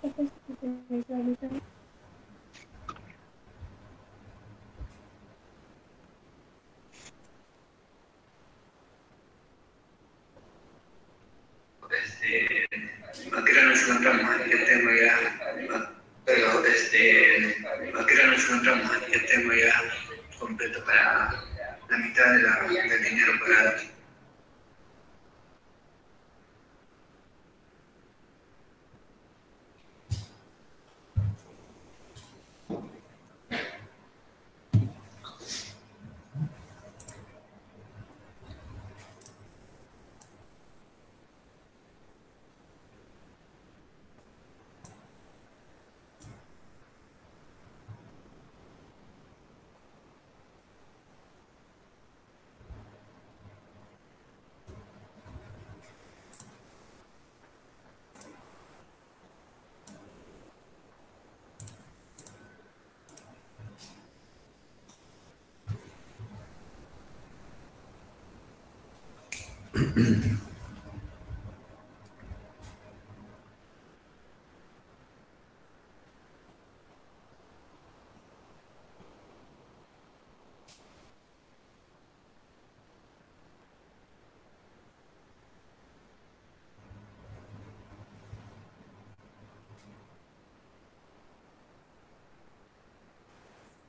Aquí no nos encontramos en el tema ya, pero aquí no nos encontramos en el tema ya completo para la mitad del dinero pagado.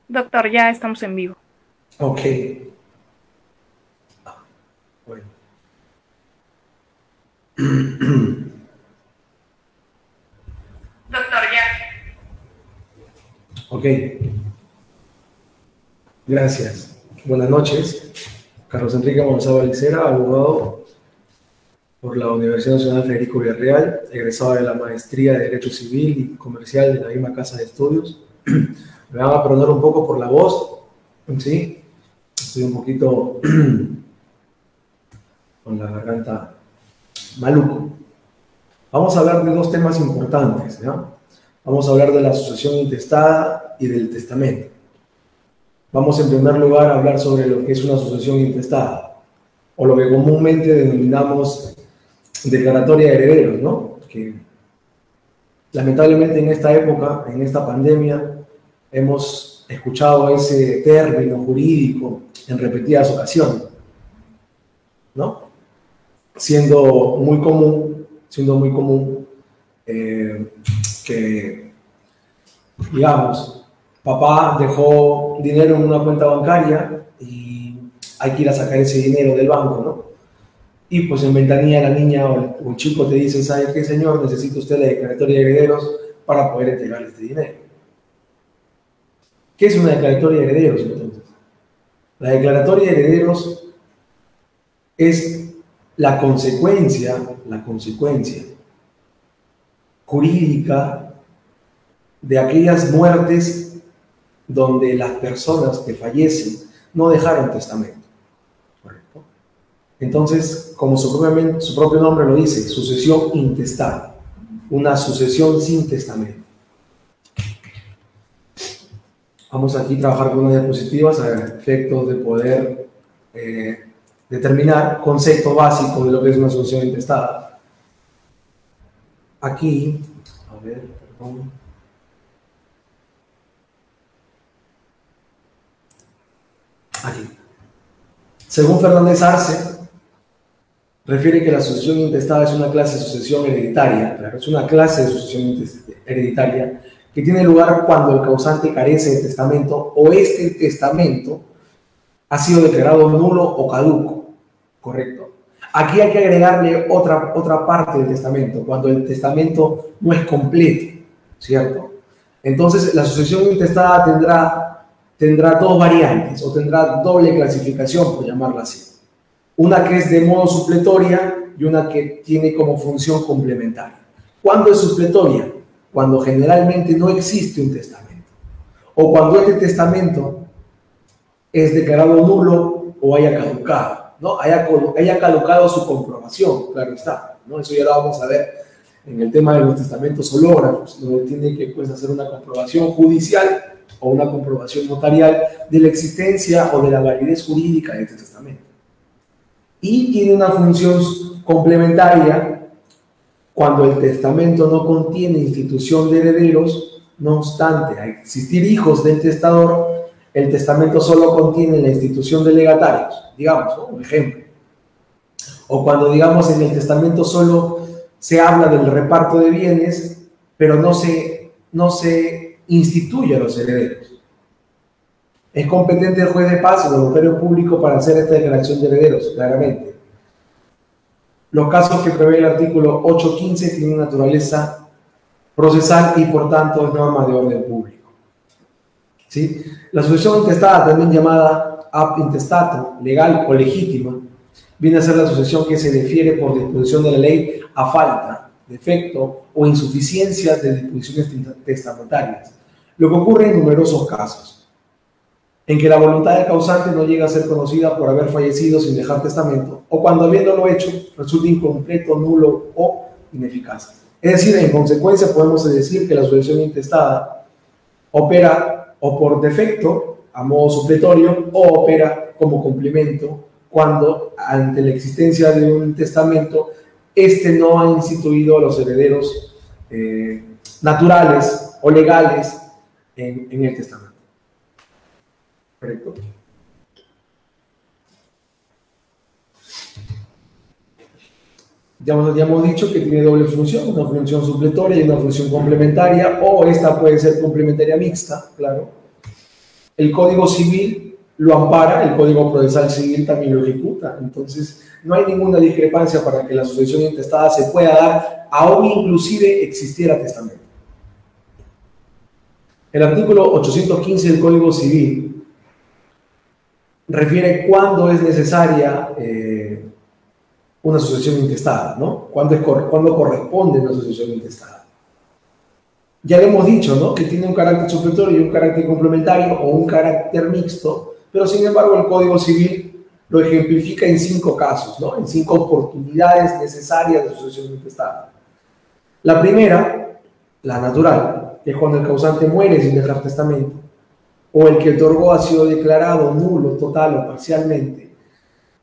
Doctor, ya estamos en vivo. Ok. Bueno. Doctor, ya. Ok. Gracias. Buenas noches. Carlos Enrique González Licera, abogado por la Universidad Nacional Federico Villarreal, egresado de la Maestría de Derecho Civil y Comercial de la misma Casa de Estudios. Me van a perdonar un poco por la voz, ¿sí? Estoy un poquito con la garganta maluco. Vamos a hablar de dos temas importantes, ¿no? Vamos a hablar de la sucesión intestada y del testamento. Vamos en primer lugar a hablar sobre lo que es una sucesión intestada, o lo que comúnmente denominamos declaratoria de herederos, ¿no? Que lamentablemente en esta época, en esta pandemia, hemos escuchado ese término jurídico en repetidas ocasiones, ¿no? Siendo muy común que, digamos, papá dejó dinero en una cuenta bancaria y hay que ir a sacar ese dinero del banco, ¿no? Y pues en ventanilla la niña o el chico te dice, ¿sabe qué, señor? Necesita usted la declaratoria de herederos para poder entregarle este dinero. ¿Qué es una declaratoria de herederos, entonces? La declaratoria de herederos es la consecuencia jurídica de aquellas muertes donde las personas que fallecen no dejaron testamento. ¿Correcto? Entonces, como su propio nombre lo dice, sucesión intestada, una sucesión sin testamento. Vamos aquí a trabajar con unas diapositivas a efectos de poder determinar concepto básico de lo que es una sucesión intestada. Aquí, a ver, perdón. Aquí. Según Fernández Arce, refiere que la sucesión intestada es una clase de sucesión hereditaria, claro, es una clase de sucesión hereditaria que tiene lugar cuando el causante carece de testamento o este testamento ha sido declarado nulo o caduco, ¿correcto? Aquí hay que agregarle otra parte del testamento, cuando el testamento no es completo, ¿cierto? Entonces, la sucesión intestada tendrá dos variantes, o tendrá doble clasificación, por llamarla así. Una que es de modo supletoria y una que tiene como función complementaria. ¿Cuándo es supletoria? Cuando generalmente no existe un testamento, o cuando este testamento es declarado nulo o haya caducado, ¿no? Haya caducado su comprobación, claro está, ¿no? Eso ya lo vamos a ver en el tema de los testamentos hológrafos, donde tiene que hacer una comprobación judicial o una comprobación notarial de la existencia o de la validez jurídica de este testamento. Y tiene una función complementaria cuando el testamento no contiene institución de herederos. No obstante, al existir hijos del testador, el testamento solo contiene la institución de legatarios, digamos, ¿no? Un ejemplo. O cuando, digamos, en el testamento solo se habla del reparto de bienes, pero no se instituye a los herederos. Es competente el juez de paz o el notario público para hacer esta declaración de herederos, claramente. Los casos que prevé el artículo 8.15 tienen naturaleza procesal y, por tanto, es norma de orden público. ¿Sí? La sucesión intestada, también llamada ab intestato, legal o legítima, viene a ser la sucesión que se difiere por disposición de la ley a falta, defecto o insuficiencia de disposiciones testamentarias, lo que ocurre en numerosos casos, en que la voluntad del causante no llega a ser conocida por haber fallecido sin dejar testamento, o cuando habiéndolo hecho resulta incompleto, nulo o ineficaz. Es decir, en consecuencia podemos decir que la sucesión intestada opera o por defecto, a modo supletorio, o opera como complemento cuando, ante la existencia de un testamento, este no ha instituido a los herederos naturales o legales en el testamento. ¿Correcto? Ya hemos dicho que tiene doble función, una función supletoria y una función complementaria, o esta puede ser complementaria mixta, claro. El Código Civil lo ampara, el Código Procesal Civil también lo ejecuta, entonces no hay ninguna discrepancia para que la sucesión intestada se pueda dar, aún inclusive existiera testamento. El artículo 815 del Código Civil refiere cuándo es necesaria una sucesión intestada, ¿no? Cuándo corresponde una sucesión intestada. Ya le hemos dicho, ¿no? Que tiene un carácter supletorio y un carácter complementario o un carácter mixto, pero sin embargo el Código Civil lo ejemplifica en 5 casos, ¿no? En 5 oportunidades necesarias de sucesión intestada. La primera, la natural, que es cuando el causante muere sin dejar testamento, o el que otorgó ha sido declarado nulo, total o parcialmente,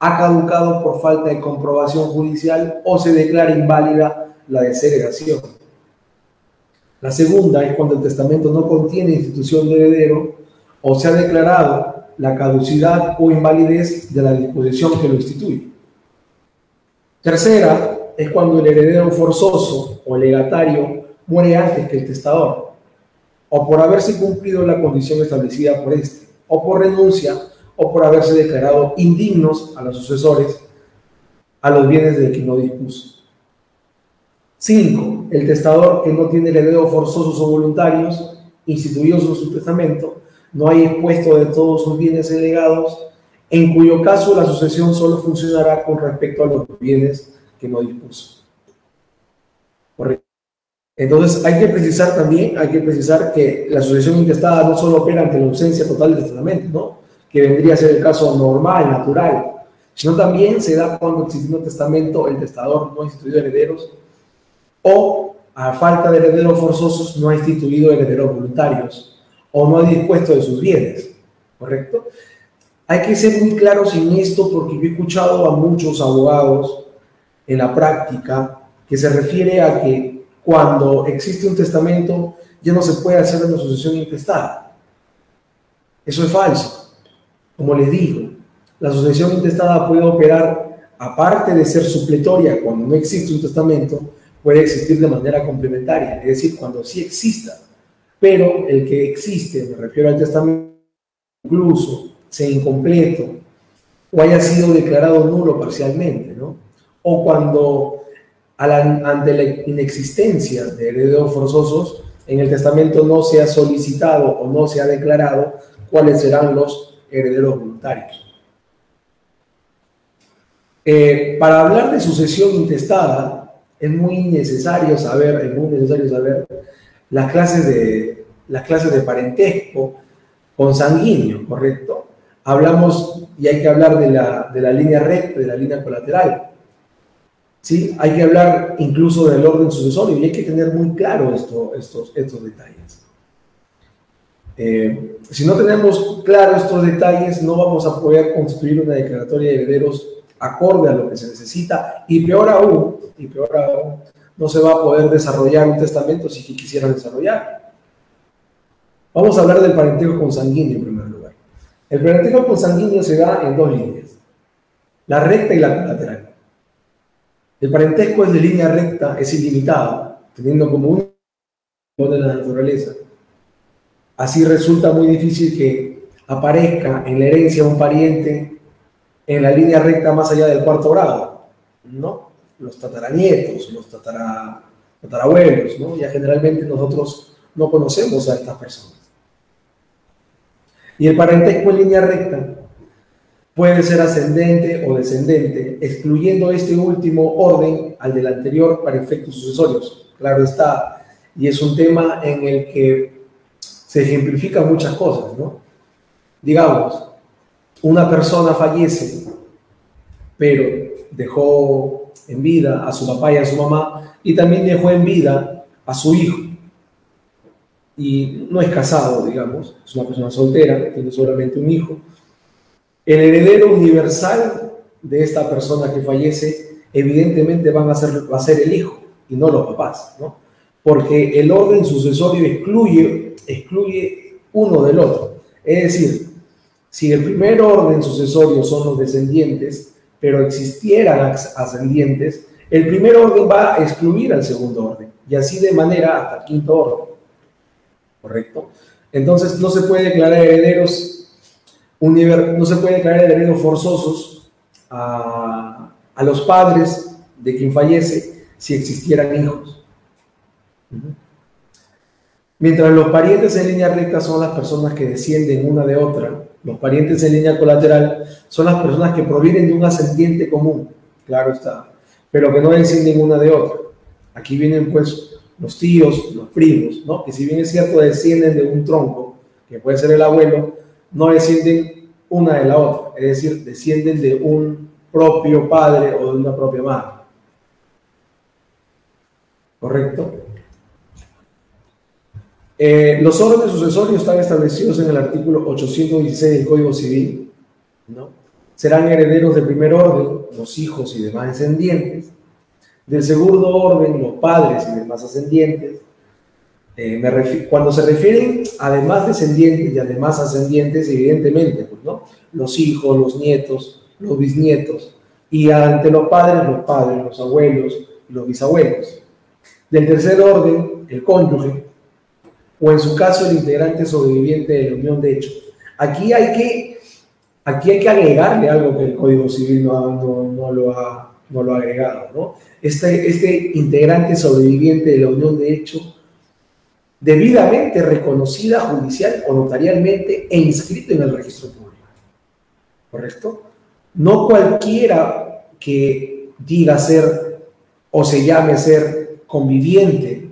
ha caducado por falta de comprobación judicial o se declara inválida la desheredación. La segunda es cuando el testamento no contiene institución de heredero o se ha declarado la caducidad o invalidez de la disposición que lo instituye. Tercera es cuando el heredero forzoso o legatario muere antes que el testador, o por haberse cumplido la condición establecida por este, o por renuncia, o por haberse declarado indignos a los sucesores a los bienes de que no dispuso. 5. El testador que no tiene herederos forzosos o voluntarios, instituidos en su testamento, no ha dispuesto de todos sus bienes legados, en cuyo caso la sucesión solo funcionará con respecto a los bienes que no dispuso. Correcto. Entonces hay que precisar que la sucesión intestada no solo opera ante la ausencia total del testamento, ¿no? Que vendría a ser el caso normal, natural, sino también se da cuando existiendo testamento el testador no ha instituido herederos o a falta de herederos forzosos no ha instituido herederos voluntarios o no ha dispuesto de sus bienes, ¿correcto? Hay que ser muy claros en esto porque yo he escuchado a muchos abogados en la práctica que se refiere a que cuando existe un testamento ya no se puede hacer una sucesión intestada. Eso es falso. Como les digo, la sucesión intestada puede operar, aparte de ser supletoria cuando no existe un testamento, puede existir de manera complementaria, es decir, cuando sí exista, pero el que existe, me refiero al testamento, incluso sea incompleto o haya sido declarado nulo parcialmente, ¿no? O cuando ante la inexistencia de herederos forzosos en el testamento no se ha solicitado o no se ha declarado cuáles serán los herederos voluntarios. Para hablar de sucesión intestada es muy necesario saber las clases de parentesco consanguíneo, ¿correcto? Hablamos y hay que hablar de la línea recta, de la línea colateral. ¿Sí? Hay que hablar incluso del orden sucesorio y hay que tener muy claro estos detalles. Si no tenemos claro estos detalles, no vamos a poder construir una declaratoria de herederos acorde a lo que se necesita y peor aún, no se va a poder desarrollar un testamento si quisiera desarrollar. Vamos a hablar del parentesco consanguíneo en primer lugar. El parentesco consanguíneo se da en dos líneas, la recta y la colateral. El parentesco es de línea recta, es ilimitado, teniendo como un de la naturaleza. Así resulta muy difícil que aparezca en la herencia un pariente en la línea recta más allá del cuarto grado, ¿no? Los tataranietos, los tatarabuelos, ¿no? Ya generalmente nosotros no conocemos a estas personas. Y el parentesco en línea recta puede ser ascendente o descendente, excluyendo este último orden al del anterior para efectos sucesorios. Claro está, y es un tema en el que se ejemplifican muchas cosas, ¿no? Digamos, una persona fallece, pero dejó en vida a su papá y a su mamá, y también dejó en vida a su hijo. Y no es casado, digamos, es una persona soltera, tiene solamente un hijo. El heredero universal de esta persona que fallece, evidentemente va a ser el hijo, y no los papás, ¿no? Porque el orden sucesorio excluye uno del otro. Es decir, si el primer orden sucesorio son los descendientes, pero existieran ascendientes, el primer orden va a excluir al segundo orden, y así de manera hasta el quinto orden. ¿Correcto? Entonces no se puede declarar herederos forzosos a los padres de quien fallece si existieran hijos. Mientras los parientes en línea recta son las personas que descienden una de otra, los parientes en línea colateral son las personas que provienen de un ascendiente común, claro está, pero que no descienden una de otra. Aquí vienen pues los tíos, los primos, ¿no? Que si bien es cierto descienden de un tronco, que puede ser el abuelo, no descienden una de la otra, es decir, descienden de un propio padre o de una propia madre. ¿Correcto? Los órdenes sucesorios están establecidos en el artículo 816 del Código Civil, ¿no? Serán herederos del primer orden los hijos y demás descendientes, del segundo orden los padres y demás ascendientes. Cuando se refieren a demás descendientes y a demás ascendientes, evidentemente, pues, ¿no? Los hijos, los nietos, los bisnietos, y ante los padres, los abuelos y los bisabuelos. Del tercer orden, el cónyuge, o en su caso el integrante sobreviviente de la unión de hecho. Aquí hay que agregarle algo que el Código Civil no lo ha agregado, ¿no? Este integrante sobreviviente de la unión de hecho, debidamente reconocida judicial o notarialmente e inscrito en el registro público. ¿Correcto? No cualquiera que diga ser o se llame ser conviviente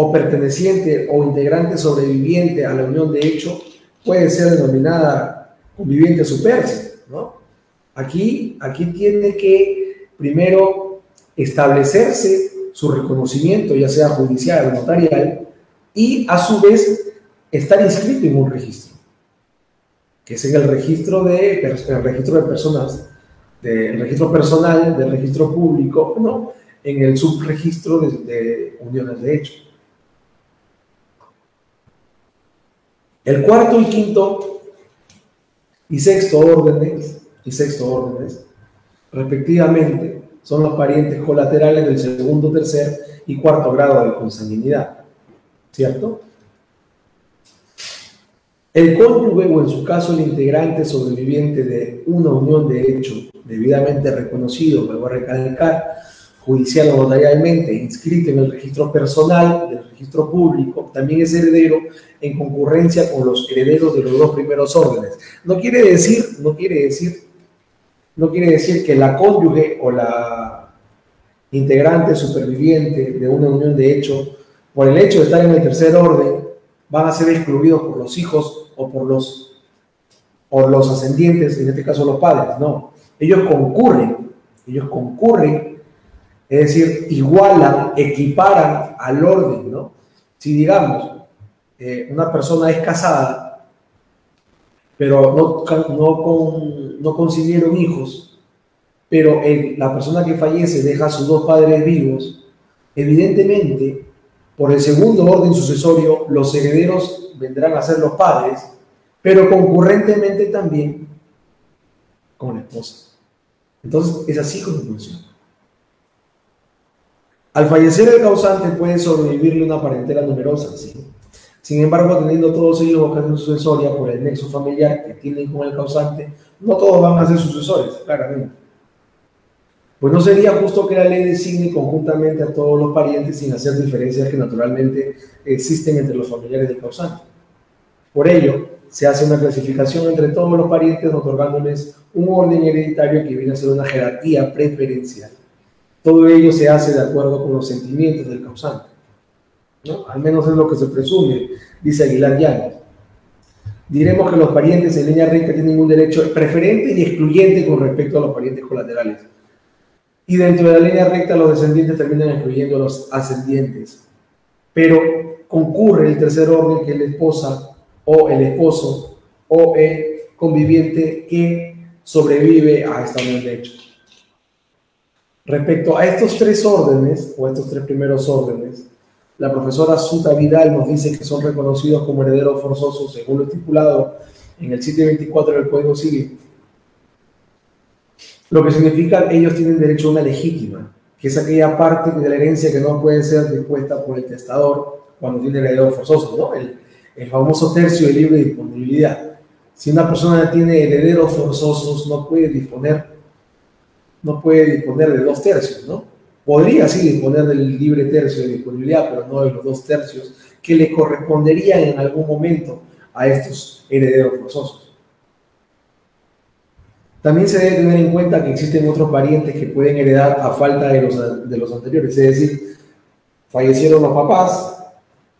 o perteneciente o integrante sobreviviente a la unión de hecho puede ser denominada conviviente superse, ¿no? Aquí tiene que primero establecerse su reconocimiento, ya sea judicial o notarial, y a su vez estar inscrito en un registro, que es en el registro de personas, del registro personal, del registro público, ¿no? En el subregistro de uniones de hecho. El cuarto y quinto y sexto órdenes, respectivamente, son los parientes colaterales del segundo, tercer y cuarto grado de consanguinidad, ¿cierto? El cónyuge o en su caso el integrante sobreviviente de una unión de hecho debidamente reconocido, me voy a recalcar, judicial o notarialmente, inscrito en el registro personal del registro público, también es heredero en concurrencia con los herederos de los dos primeros órdenes. No quiere decir que la cónyuge o la integrante superviviente de una unión de hecho, por el hecho de estar en el tercer orden, van a ser excluidos por los hijos o por los ascendientes, en este caso los padres. No, ellos concurren, es decir, igualan, equiparan al orden, ¿no? Si digamos, una persona es casada, pero no concibieron hijos, pero la persona que fallece deja a sus dos padres vivos, Evidentemente, por el segundo orden sucesorio, los herederos vendrán a ser los padres, pero concurrentemente también con la esposa. Entonces, es así como funciona. Al fallecer el causante puede sobrevivirle una parentela numerosa, ¿sí? Sin embargo, teniendo todos ellos vocación sucesoria por el nexo familiar que tienen con el causante, no todos van a ser sucesores, claramente. Pues no sería justo que la ley designe conjuntamente a todos los parientes sin hacer diferencias que naturalmente existen entre los familiares del causante. Por ello, se hace una clasificación entre todos los parientes otorgándoles un orden hereditario que viene a ser una jerarquía preferencial. Todo ello se hace de acuerdo con los sentimientos del causante, ¿no? Al menos es lo que se presume, dice Aguilar Llanos. Diremos que los parientes en línea recta tienen un derecho preferente y excluyente con respecto a los parientes colaterales. Y dentro de la línea recta los descendientes terminan excluyendo a los ascendientes. Pero concurre el tercer orden, que es la esposa o el esposo o el conviviente que sobrevive a esta unión de hecho. Respecto a estos tres órdenes, o estos tres primeros órdenes, la profesora Suta Vidal nos dice que son reconocidos como herederos forzosos según lo estipulado en el 724 del Código Civil. Lo que significa que ellos tienen derecho a una legítima, que es aquella parte de la herencia que no puede ser dispuesta por el testador cuando tiene herederos forzosos, ¿no? El famoso tercio de libre disponibilidad. Si una persona tiene herederos forzosos, no puede disponer de 2/3, ¿no? Podría sí disponer del libre tercio de disponibilidad, pero no de los 2/3 que le corresponderían en algún momento a estos herederos forzosos. También se debe tener en cuenta que existen otros parientes que pueden heredar a falta de los anteriores, es decir, fallecieron los papás,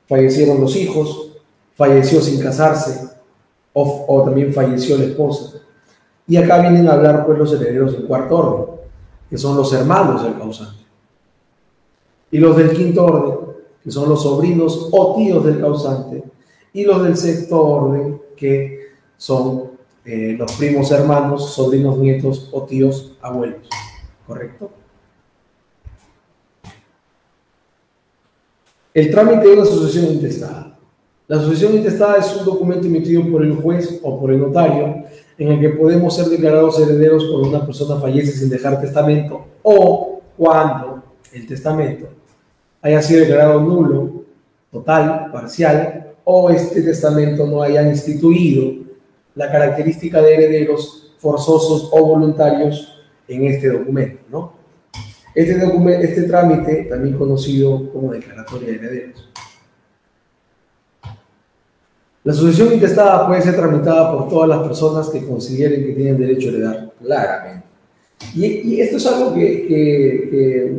fallecieron los hijos, falleció sin casarse o también falleció la esposa. Y acá vienen a hablar pues los herederos del cuarto orden, que son los hermanos del causante. Y los del quinto orden, que son los sobrinos o tíos del causante. Y los del sexto orden, que son los primos hermanos, sobrinos nietos o tíos abuelos. ¿Correcto? El trámite de una sucesión intestada. La sucesión intestada es un documento emitido por el juez o por el notario en el que podemos ser declarados herederos cuando una persona fallece sin dejar testamento o cuando el testamento haya sido declarado nulo, total, parcial, o este testamento no haya instituido la característica de herederos forzosos o voluntarios en este documento, ¿no? Este trámite, también conocido como declaratoria de herederos. La sucesión intestada puede ser tramitada por todas las personas que consideren que tienen derecho a heredar, claramente. Y esto es algo que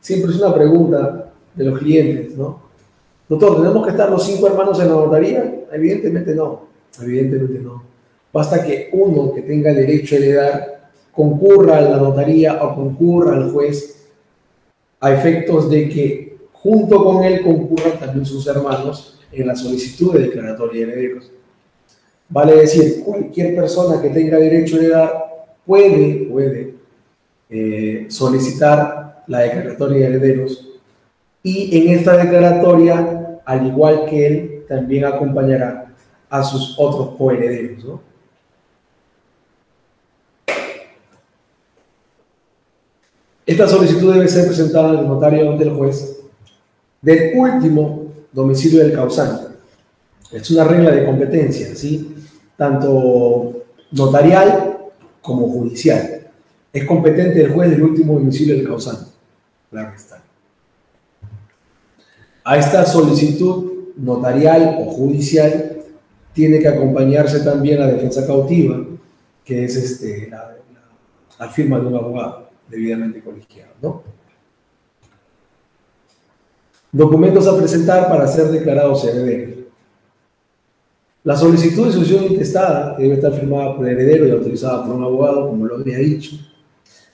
siempre es una pregunta de los clientes, ¿no? Doctor, ¿tenemos que estar los 5 hermanos en la notaría? Evidentemente no, evidentemente no. Basta que uno que tenga derecho a heredar concurra a la notaría o concurra al juez a efectos de que junto con él concurran también sus hermanos en la solicitud de declaratoria de herederos. Vale decir, cualquier persona que tenga derecho a heredar puede solicitar la declaratoria de herederos y en esta declaratoria, al igual que él, también acompañará a sus otros coherederos, ¿no? Esta solicitud debe ser presentada al notario ante el juez del último domicilio del causante. Es una regla de competencia, ¿sí? Tanto notarial como judicial. Es competente el juez del último domicilio del causante. Claro que está. A esta solicitud notarial o judicial tiene que acompañarse también la defensa cautiva, que es la firma de un abogado debidamente colegiado, ¿no? Documentos a presentar para ser declarados herederos. La solicitud de sucesión intestada debe estar firmada por el heredero y autorizada por un abogado, como lo había dicho.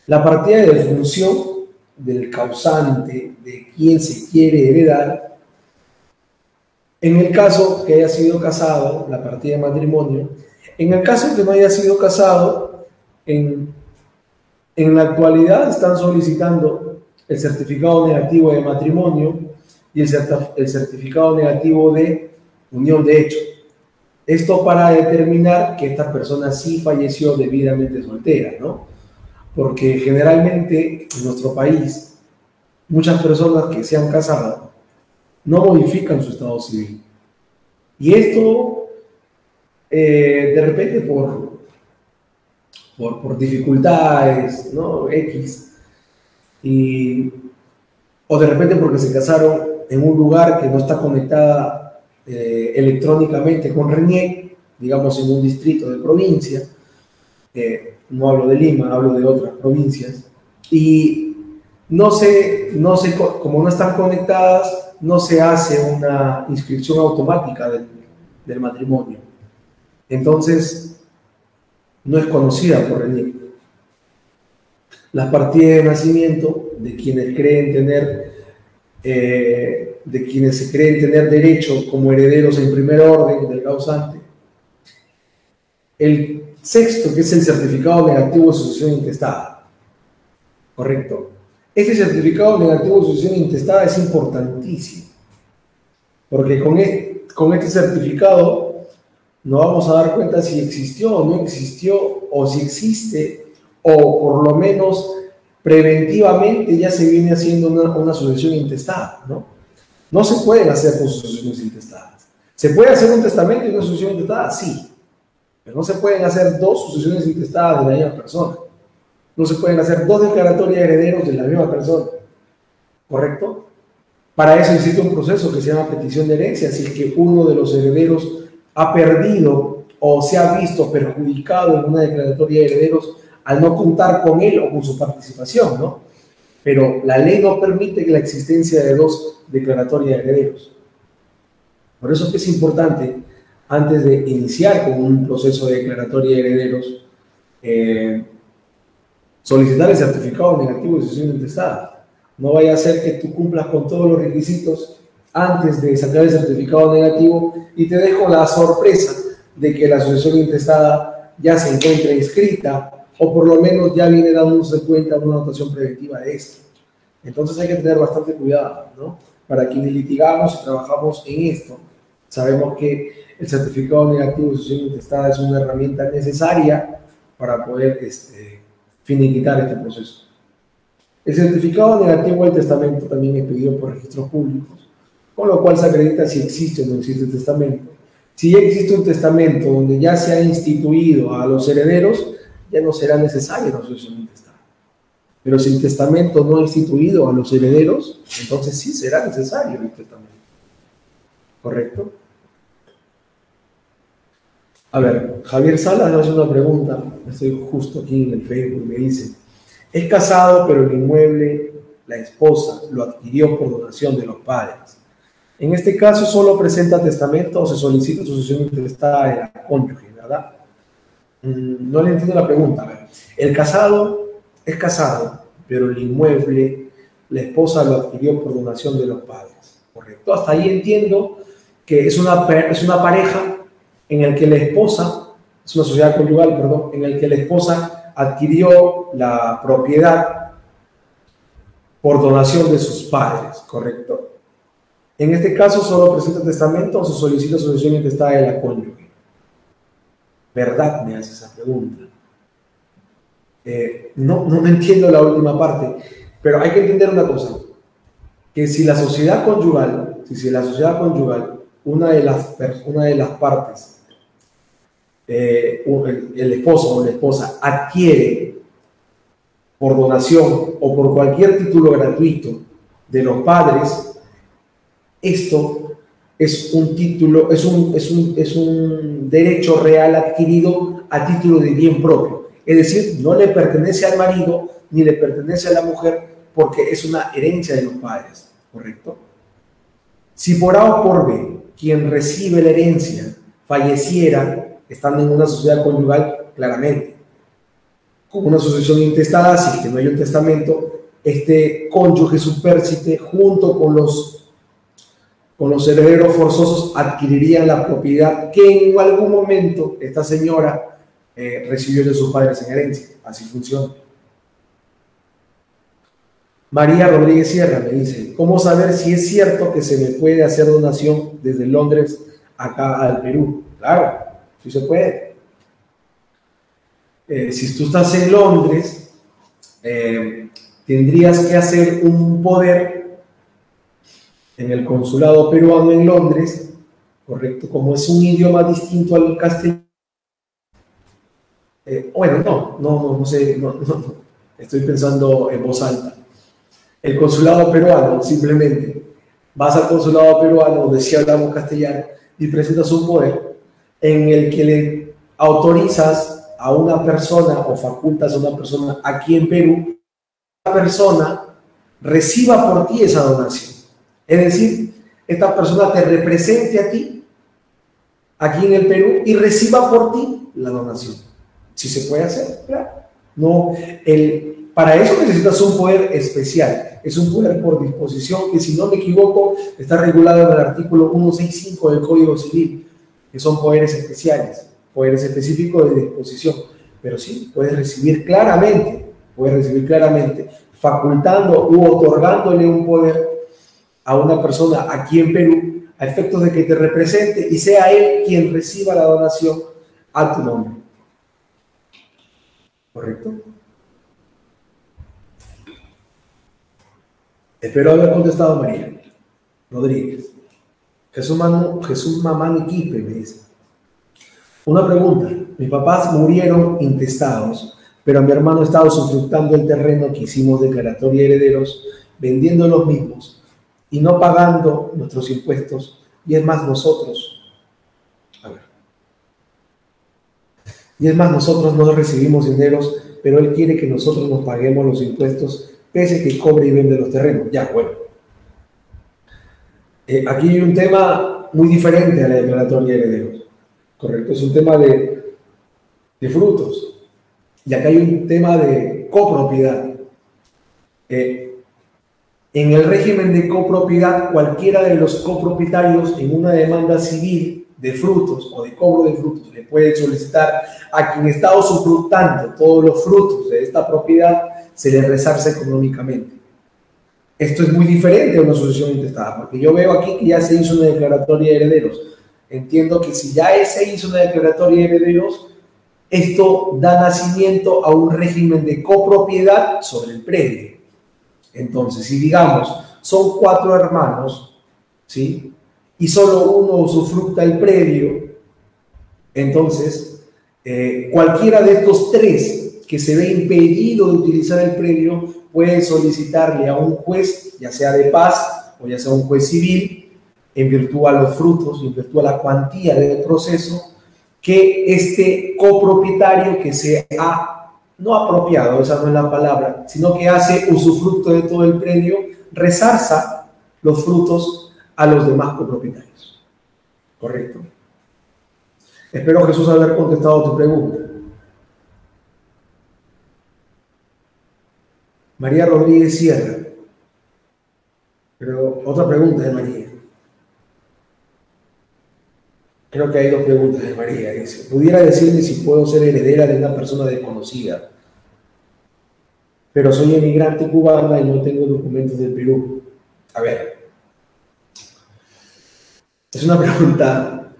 La partida de defunción del causante, de quien se quiere heredar, en el caso que haya sido casado, la partida de matrimonio. En el caso que no haya sido casado, en la actualidad están solicitando el certificado negativo de matrimonio y el certificado negativo de unión de hecho. Esto para determinar que esta persona sí falleció debidamente soltera, ¿no? Porque generalmente en nuestro país, muchas personas que se han casado no modifican su estado civil. Y esto, de repente, por dificultades, ¿no? X, o de repente porque se casaron en un lugar que no está conectada electrónicamente con RENIEC, digamos en un distrito de provincia, no hablo de Lima, hablo de otras provincias, y como no están conectadas, no se hace una inscripción automática del matrimonio. Entonces, no es conocida por RENIEC. Las partidas de nacimiento de quienes creen tener se creen tener derecho como herederos en primer orden del causante. El sexto, que es el certificado negativo de sucesión intestada. ¿Correcto? Este certificado negativo de sucesión intestada es importantísimo, porque con este certificado nos vamos a dar cuenta si existió o no existió, o si existe, o por lo menos preventivamente ya se viene haciendo una sucesión intestada, ¿no? No se pueden hacer dos sucesiones intestadas. ¿Se puede hacer un testamento y una sucesión intestada? Sí. Pero no se pueden hacer dos sucesiones intestadas de la misma persona. No se pueden hacer dos declaratorias de herederos de la misma persona. ¿Correcto? Para eso existe un proceso que se llama petición de herencia. Si es que uno de los herederos ha perdido o se ha visto perjudicado en una declaratoria de herederos al no contar con él o con su participación, ¿no? Pero la ley no permite la existencia de dos declaratorias de herederos. Por eso es que es importante, antes de iniciar con un proceso de declaratoria de herederos, solicitar el certificado negativo de sucesión intestada. No vaya a ser que tú cumplas con todos los requisitos antes de sacar el certificado negativo y te dejo la sorpresa de que la sucesión intestada ya se encuentra inscrita, o por lo menos ya viene dándose cuenta de una anotación preventiva de esto. Entonces hay que tener bastante cuidado, ¿no? Para quienes litigamos y trabajamos en esto, sabemos que el certificado negativo de sucesión intestada es una herramienta necesaria para poder finiquitar este proceso. El certificado negativo del testamento también es pedido por registros públicos, con lo cual se acredita si existe o no existe el testamento. Si ya existe un testamento donde ya se ha instituido a los herederos, ya no será necesaria la sucesión intestada. Pero si el testamento no ha instituido a los herederos, entonces sí será necesario el testamento. ¿Correcto? A ver, Javier Salas me hace una pregunta, estoy justo aquí en el Facebook, me dice: es casado, pero el inmueble, la esposa, lo adquirió por donación de los padres. En este caso, ¿solo presenta testamento o se solicita sucesión intestada de la cónyuge, verdad? No le entiendo la pregunta. A ver, el casado es casado, pero el inmueble, la esposa lo adquirió por donación de los padres. ¿Correcto? Hasta ahí entiendo que es una pareja en el que la esposa, es una sociedad conyugal, perdón, en el que la esposa adquirió la propiedad por donación de sus padres. ¿Correcto? En este caso, ¿solo presenta testamento o se solicita sucesión intestada de la cónyuge? ¿Verdad? Me hace esa pregunta. No entiendo la última parte, pero hay que entender una cosa, que si la sociedad conyugal, una de las partes, el esposo o la esposa adquiere por donación o por cualquier título gratuito de los padres, esto es un título, es un derecho real adquirido a título de bien propio. Es decir, no le pertenece al marido ni le pertenece a la mujer porque es una herencia de los padres, ¿correcto? Si por A o por B quien recibe la herencia falleciera estando en una sociedad conyugal, claramente, con una sucesión intestada, si es que no hay un testamento, este cónyuge supérsite junto con los herederos forzosos adquirirían la propiedad que en algún momento esta señora recibió de sus padres en herencia. Así funciona. María Rodríguez Sierra me dice, ¿cómo saber si es cierto que se me puede hacer donación desde Londres acá al Perú? Claro, sí se puede. Si tú estás en Londres, tendrías que hacer un poder en el consulado peruano en Londres, correcto, como es un idioma distinto al castellano. Bueno, no sé, no, estoy pensando en voz alta. El consulado peruano, simplemente, vas al consulado peruano donde sí hablamos castellano y presentas un poder en el que le autorizas a una persona o facultas a una persona aquí en Perú, la persona reciba por ti esa donación. Es decir, esta persona te represente a ti aquí en el Perú y reciba por ti la donación. Si se puede hacer, claro. No, para eso necesitas un poder especial. Es un poder por disposición que, si no me equivoco, está regulado en el artículo 165 del Código Civil, que son poderes especiales, poderes específicos de disposición. Pero sí, puedes recibir claramente, facultando u otorgándole un poder a una persona aquí en Perú a efectos de que te represente y sea él quien reciba la donación a tu nombre. ¿Correcto? Espero haber contestado, María Rodríguez. Jesús Mamani Quipe me dice. Una pregunta. Mis papás murieron intestados, pero mi hermano estaba usufructando el terreno que hicimos declaratoria de herederos, vendiendo los mismos y no pagando nuestros impuestos. Y es más, nosotros no recibimos dineros, pero él quiere que nosotros nos paguemos los impuestos, pese que cobre y vende los terrenos. Ya, bueno. Aquí hay un tema muy diferente a la declaratoria de herederos. Correcto, es un tema de frutos. Y acá hay un tema de copropiedad. En el régimen de copropiedad, cualquiera de los copropietarios en una demanda civil de frutos o de cobro de frutos le puede solicitar a quien está usufructando todos los frutos de esta propiedad, se le resarce económicamente. Esto es muy diferente a una sucesión intestada, porque yo veo aquí que ya se hizo una declaratoria de herederos. Entiendo que si ya se hizo una declaratoria de herederos, esto da nacimiento a un régimen de copropiedad sobre el predio. Entonces, si digamos, son 4 hermanos, ¿sí?, y solo uno usufructa el predio, entonces, cualquiera de estos 3 que se ve impedido de utilizar el predio puede solicitarle a un juez, ya sea de paz o ya sea un juez civil, en virtud a los frutos, en virtud a la cuantía del proceso, que este copropietario que se ha, no apropiado, esa no es la palabra, sino que hace usufructo de todo el predio, resarza los frutos a los demás copropietarios. ¿Correcto? Espero, Jesús, haber contestado tu pregunta. María Rodríguez Sierra. Pero otra pregunta de María. Creo que hay 2 preguntas de María. Dice, ¿pudiera decirme si puedo ser heredera de una persona desconocida? Pero soy emigrante cubana y no tengo documentos del Perú. A ver. Es una pregunta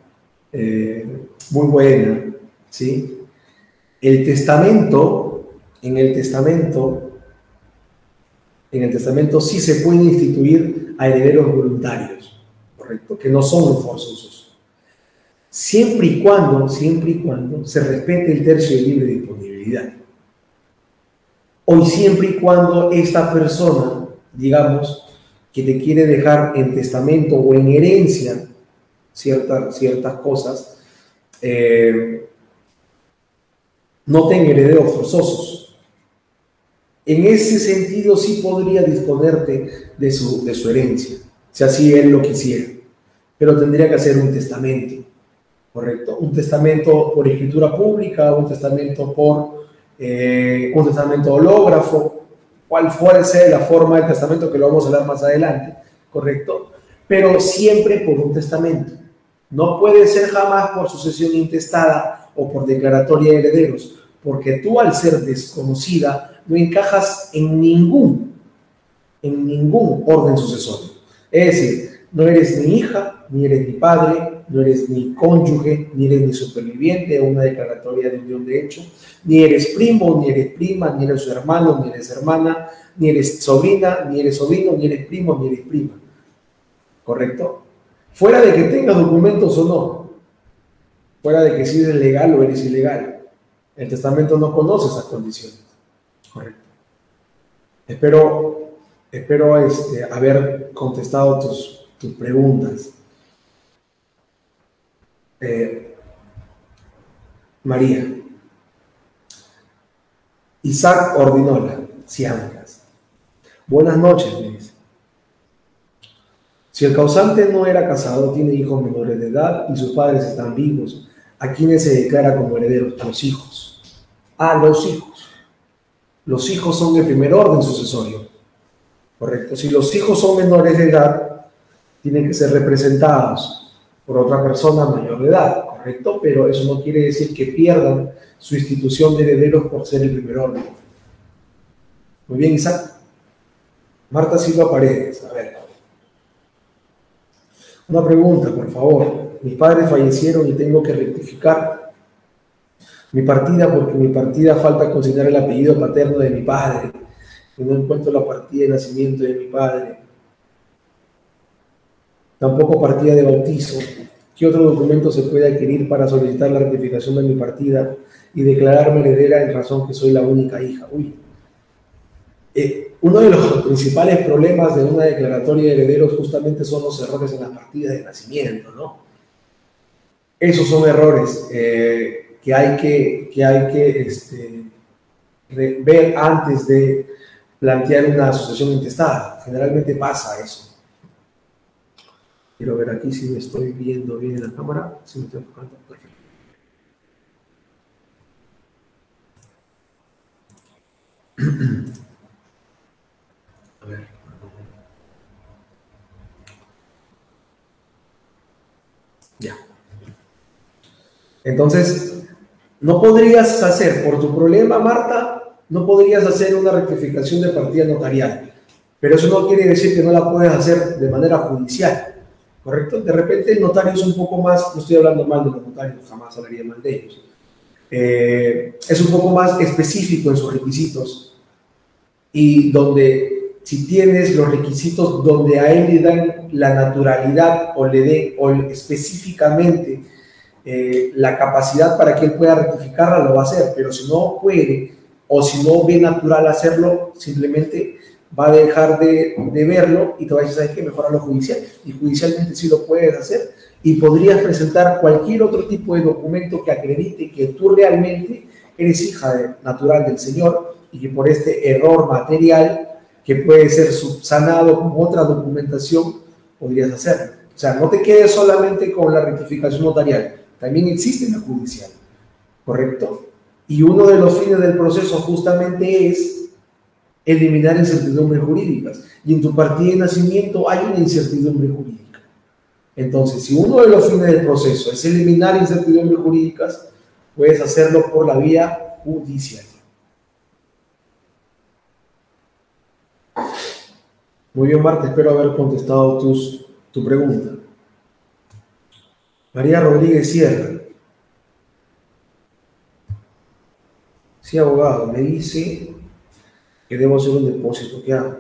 muy buena, ¿sí? En el testamento sí se puede instituir a herederos voluntarios, ¿correcto? Que no son forzosos. Siempre y cuando se respete el tercio de libre disponibilidad. O siempre y cuando esta persona, digamos, que te quiere dejar en testamento o en herencia ciertas cosas, no tenga herederos forzosos. En ese sentido sí podría disponerte de su herencia, si así él lo quisiera, pero tendría que hacer un testamento, ¿correcto? Un testamento por escritura pública, un testamento hológrafo, cual fuese la forma del testamento, que lo vamos a hablar más adelante, ¿correcto? Pero siempre por un testamento. No puede ser jamás por sucesión intestada o por declaratoria de herederos, porque tú, al ser desconocida, no encajas en ningún en ningún orden sucesorio. Es decir, no eres ni hija, ni eres ni padre, no eres ni cónyuge, ni eres ni superviviente a una declaratoria de unión de hecho, ni eres primo, ni eres prima, ni eres su hermano, ni eres hermana, ni eres sobrina, ni eres sobrino, ni eres primo, ni eres prima. ¿Correcto? Fuera de que tengas documentos o no, fuera de que si eres legal o eres ilegal, el testamento no conoce esas condiciones. Correcto. Espero haber contestado tus preguntas. María. Isaac Ordinola, Ciancas. Buenas noches, me dice. Si el causante no era casado, tiene hijos menores de edad y sus padres están vivos, ¿a quiénes se declara como herederos? A los hijos. A los hijos. Los hijos son de primer orden sucesorio. Correcto. Si los hijos son menores de edad, tienen que ser representados por otra persona mayor de edad, ¿correcto? Pero eso no quiere decir que pierdan su institución de herederos por ser el primer orden. Muy bien, Isaac. Marta Silva Paredes, a ver. Una pregunta, por favor. Mis padres fallecieron y tengo que rectificar mi partida porque mi partida falta consignar el apellido paterno de mi padre. Y no encuentro la partida de nacimiento de mi padre. Tampoco partida de bautizo. ¿Qué otro documento se puede adquirir para solicitar la rectificación de mi partida y declararme heredera en razón que soy la única hija? Uno de los principales problemas de una declaratoria de herederos justamente son los errores en las partidas de nacimiento, ¿no? Esos son errores que hay que ver antes de plantear una sucesión intestada. Generalmente pasa eso. Quiero ver aquí si me estoy viendo bien en la cámara. Si me estoy enfocando. Perfecto. A ver. Ya. Entonces, no podrías hacer, por tu problema, Marta, no podrías hacer una rectificación de partida notarial. Pero eso no quiere decir que no la puedes hacer de manera judicial. ¿Correcto? De repente el notario es un poco más, no estoy hablando mal de los notarios, jamás hablaría mal de ellos. Es un poco más específico en sus requisitos y donde si tienes los requisitos donde a él le dan la naturalidad o le den o específicamente la capacidad para que él pueda rectificarla, lo va a hacer, pero si no puede o si no ve natural hacerlo, simplemente va a dejar de verlo y te va a decir, ¿sabes qué? Mejor a lo judicial. Y judicialmente sí lo puedes hacer y podrías presentar cualquier otro tipo de documento que acredite que tú realmente eres hija natural del Señor y que por este error material que puede ser subsanado con otra documentación, podrías hacerlo. O sea, no te quedes solamente con la rectificación notarial, también existe la judicial, ¿correcto? Y uno de los fines del proceso justamente es eliminar incertidumbres jurídicas. Y en tu partida de nacimiento hay una incertidumbre jurídica. Entonces, si uno de los fines del proceso es eliminar incertidumbres jurídicas, puedes hacerlo por la vía judicial. Muy bien, Marta, espero haber contestado tu pregunta. María Rodríguez Sierra. Sí, abogado, me dice que debo hacer un depósito. ¿Qué hago?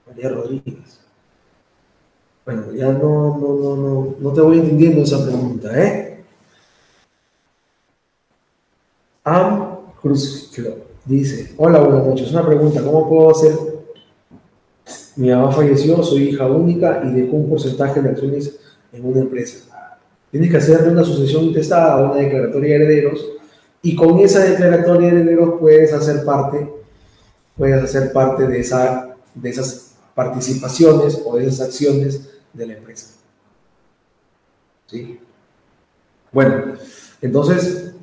María Rodríguez. Bueno, ya no te voy entendiendo esa pregunta, ¿eh? Am Cruz dice, hola, buenas noches. Una pregunta, ¿cómo puedo hacer? Mi mamá falleció, soy hija única y dejó un porcentaje de acciones en una empresa. Tienes que hacerle una sucesión intestada, una declaratoria de herederos, y con esa declaratoria de herederos puedes hacer parte de esas participaciones o de esas acciones de la empresa. ¿Sí? Bueno, entonces,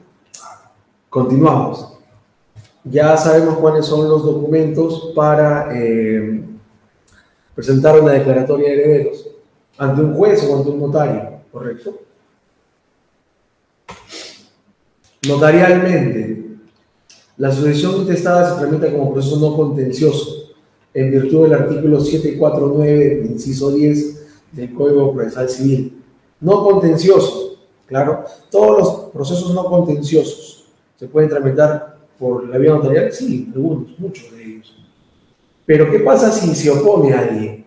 continuamos. Ya sabemos cuáles son los documentos para presentar una declaratoria de herederos ante un juez o ante un notario, ¿correcto? Notarialmente, la sucesión intestada se tramita como proceso no contencioso en virtud del artículo 749, inciso 10 del Código Procesal Civil. No contencioso, claro, todos los procesos no contenciosos se pueden tramitar por la vía notarial, sí, algunos, muchos de ellos. Pero ¿qué pasa si se opone a alguien?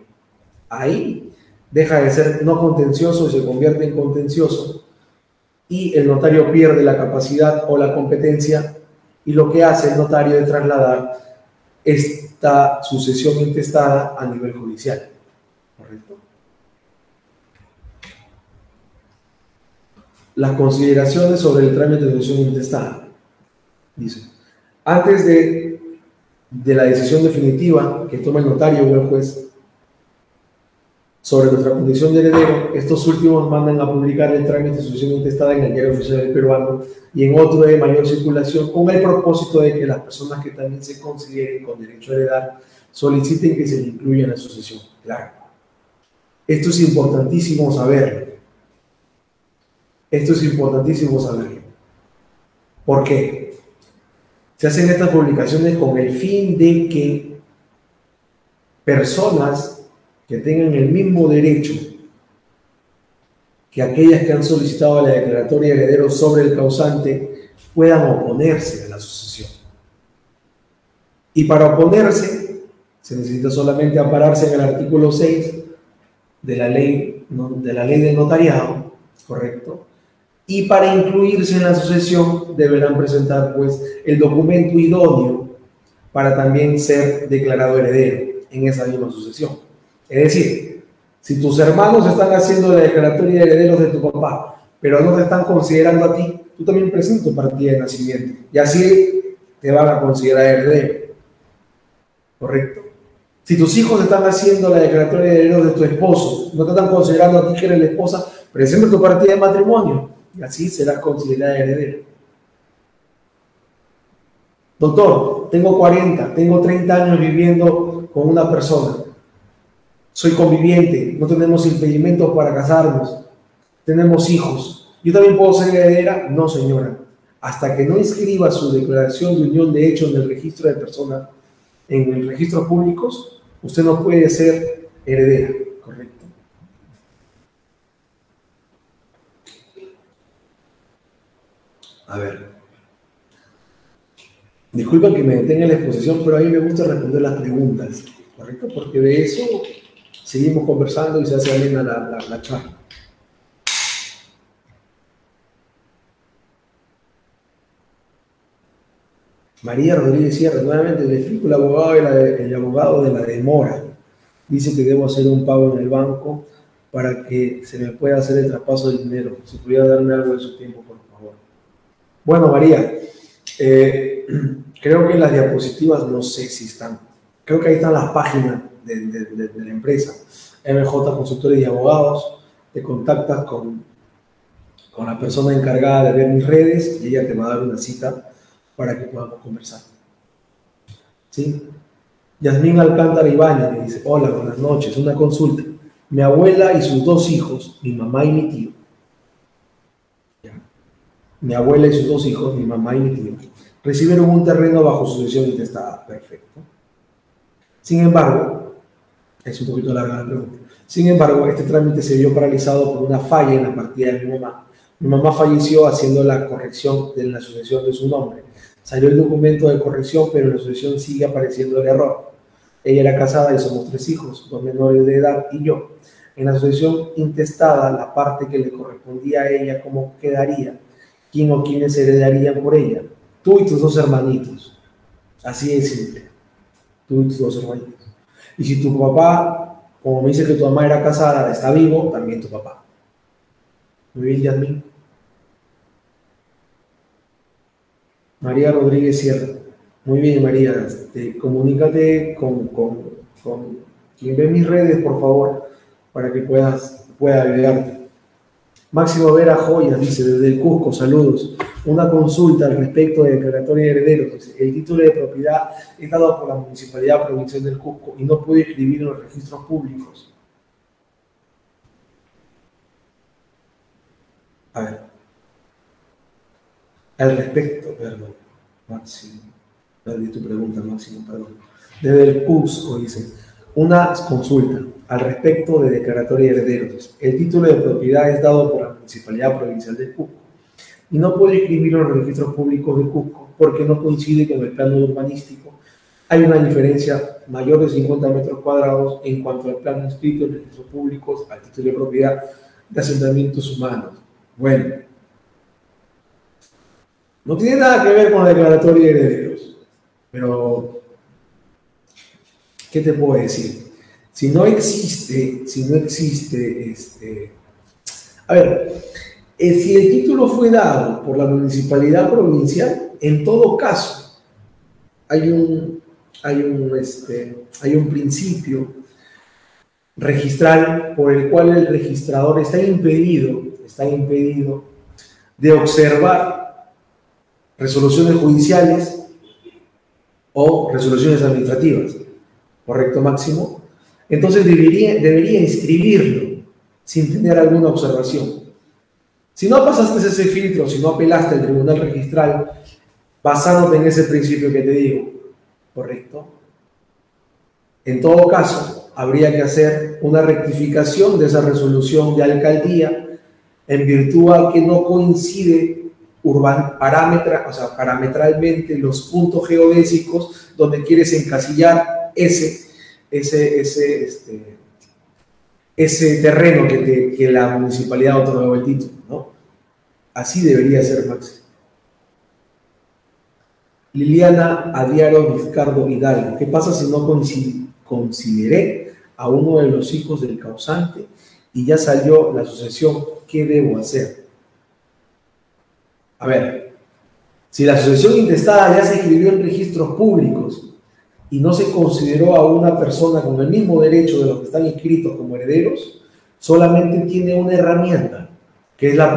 Ahí deja de ser no contencioso y se convierte en contencioso, y el notario pierde la capacidad o la competencia, y lo que hace el notario es trasladar esta sucesión intestada a nivel judicial. ¿Correcto? Las consideraciones sobre el trámite de sucesión intestada. Dice, antes de la decisión definitiva que toma el notario o el juez sobre nuestra condición de heredero, estos últimos mandan a publicar el trámite de sucesión intestada en el Diario Oficial del Peruano y en otro de mayor circulación, con el propósito de que las personas que también se consideren con derecho a heredar soliciten que se le incluya en la sucesión. Claro. Esto es importantísimo saberlo. Esto es importantísimo saberlo. ¿Por qué? Se hacen estas publicaciones con el fin de que personas que tengan el mismo derecho que aquellas que han solicitado la declaratoria de herederos sobre el causante puedan oponerse a la sucesión. Y para oponerse se necesita solamente ampararse en el artículo 6 de la ley del notariado, ¿correcto? Y para incluirse en la sucesión deberán presentar pues el documento idóneo para también ser declarado heredero en esa misma sucesión. Es decir, si tus hermanos están haciendo la declaratoria de herederos de tu papá, pero no te están considerando a ti, tú también presentas tu partida de nacimiento y así te van a considerar heredero. ¿Correcto? Si tus hijos están haciendo la declaratoria de herederos de tu esposo, no te están considerando a ti que eres la esposa, presenta tu partida de matrimonio y así serás considerada heredero. Doctor, tengo 40, tengo 30 años viviendo con una persona. Soy conviviente, no tenemos impedimentos para casarnos, tenemos hijos. ¿Yo también puedo ser heredera? No, señora. Hasta que no inscriba su declaración de unión de hecho en el registro de personas, en el registro públicos, usted no puede ser heredera, ¿correcto? A ver. Disculpa que me detenga en la exposición, pero a mí me gusta responder las preguntas, ¿correcto? Porque de eso seguimos conversando y se hace amena la charla. María Rodríguez Sierra, nuevamente le explico, el abogado de la demora dice que debo hacer un pago en el banco para que se me pueda hacer el traspaso del dinero. Si pudiera darme algo de su tiempo, por favor. Bueno, María, creo que en las diapositivas no sé si están. Creo que ahí están las páginas de la empresa. MJ Consultores y Abogados. Te contactas con la persona encargada de ver mis redes y ella te va a dar una cita para que podamos conversar. ¿Sí? Yasmín Alcántara Ibáñez me dice, hola, buenas noches, una consulta. Mi abuela y sus dos hijos, mi mamá y mi tío. Mi abuela y sus dos hijos, mi mamá y mi tío, recibieron un terreno bajo sucesión intestada. Perfecto. Sin embargo, es un poquito larga la pregunta. Sin embargo, este trámite se vio paralizado por una falla en la partida de mi mamá. Mi mamá falleció haciendo la corrección de la sucesión de su nombre. Salió el documento de corrección, pero en la sucesión sigue apareciendo el error. Ella era casada y somos 3 hijos, 2 menores de edad y yo. En la sucesión intestada, la parte que le correspondía a ella, ¿cómo quedaría? ¿Quién o quiénes heredarían por ella? Tú y tus 2 hermanitos. Así de simple. Tú y tus 2 hermanitos. Y si tu papá, como me dice que tu mamá era casada, está vivo, también tu papá. Muy bien, Yasmín. María Rodríguez Sierra. Muy bien, María. Comunícate con quien ve mis redes, por favor, para que pueda ayudarte. Máximo Vera Joyas dice, desde el Cusco, saludos. Una consulta al respecto de declaratoria de herederos. Dice, el título de propiedad es dado por la Municipalidad Provincial del Cusco y no puede escribir en los registros públicos. A ver. Al respecto, perdón. Máximo. Perdí tu pregunta, Máximo, perdón. Desde el Cusco dice, una consulta al respecto de declaratoria de herederos. El título de propiedad es dado por la Municipalidad Provincial de Cusco y no puede inscribirlo en los registros públicos de Cusco porque no coincide con el plano urbanístico. Hay una diferencia mayor de 50 metros cuadrados en cuanto al plano inscrito en registros públicos al título de propiedad de asentamientos humanos. Bueno, no tiene nada que ver con la declaratoria de herederos, pero ¿qué te puedo decir? Si no existe, a ver, si el título fue dado por la municipalidad provincial, en todo caso, hay un principio registral por el cual el registrador está impedido de observar resoluciones judiciales o resoluciones administrativas. ¿Correcto, Máximo? Entonces debería inscribirlo sin tener alguna observación. Si no pasaste ese filtro, si no apelaste al tribunal registral, basándote en ese principio que te digo, ¿correcto? En todo caso, habría que hacer una rectificación de esa resolución de alcaldía en virtud a que no coincide parametralmente los puntos geodésicos donde quieres encasillar ese terreno que la municipalidad otorgó el título, ¿no? Así debería ser, Max. Liliana Adiaro Vizcardo Hidalgo. ¿Qué pasa si no consideré a uno de los hijos del causante y ya salió la sucesión? ¿Qué debo hacer? A ver, si la sucesión intestada ya se inscribió en registros públicos y no se consideró a una persona con el mismo derecho de los que están inscritos como herederos, solamente tiene una herramienta, que es la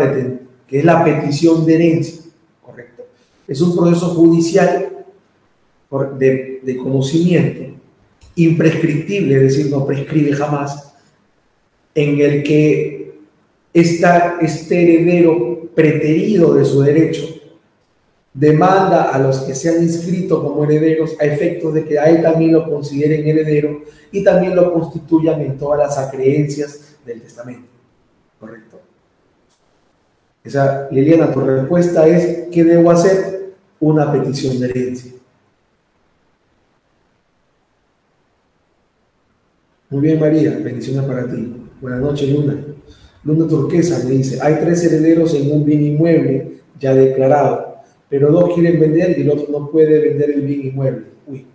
petición de herencia, ¿correcto? Es un proceso judicial de conocimiento imprescriptible, es decir, no prescribe jamás, en el que este heredero preterido de su derecho demanda a los que se han inscrito como herederos a efectos de que a él también lo consideren heredero y también lo constituyan en todas las acreencias del testamento. ¿Correcto? Liliana, tu respuesta es: ¿qué debo hacer? Una petición de herencia. Muy bien, María, bendiciones para ti. Buenas noches, Luna. Luna Turquesa me dice: hay 3 herederos en un bien inmueble ya declarado, pero 2 quieren vender y el otro no puede vender el bien inmueble. Uy,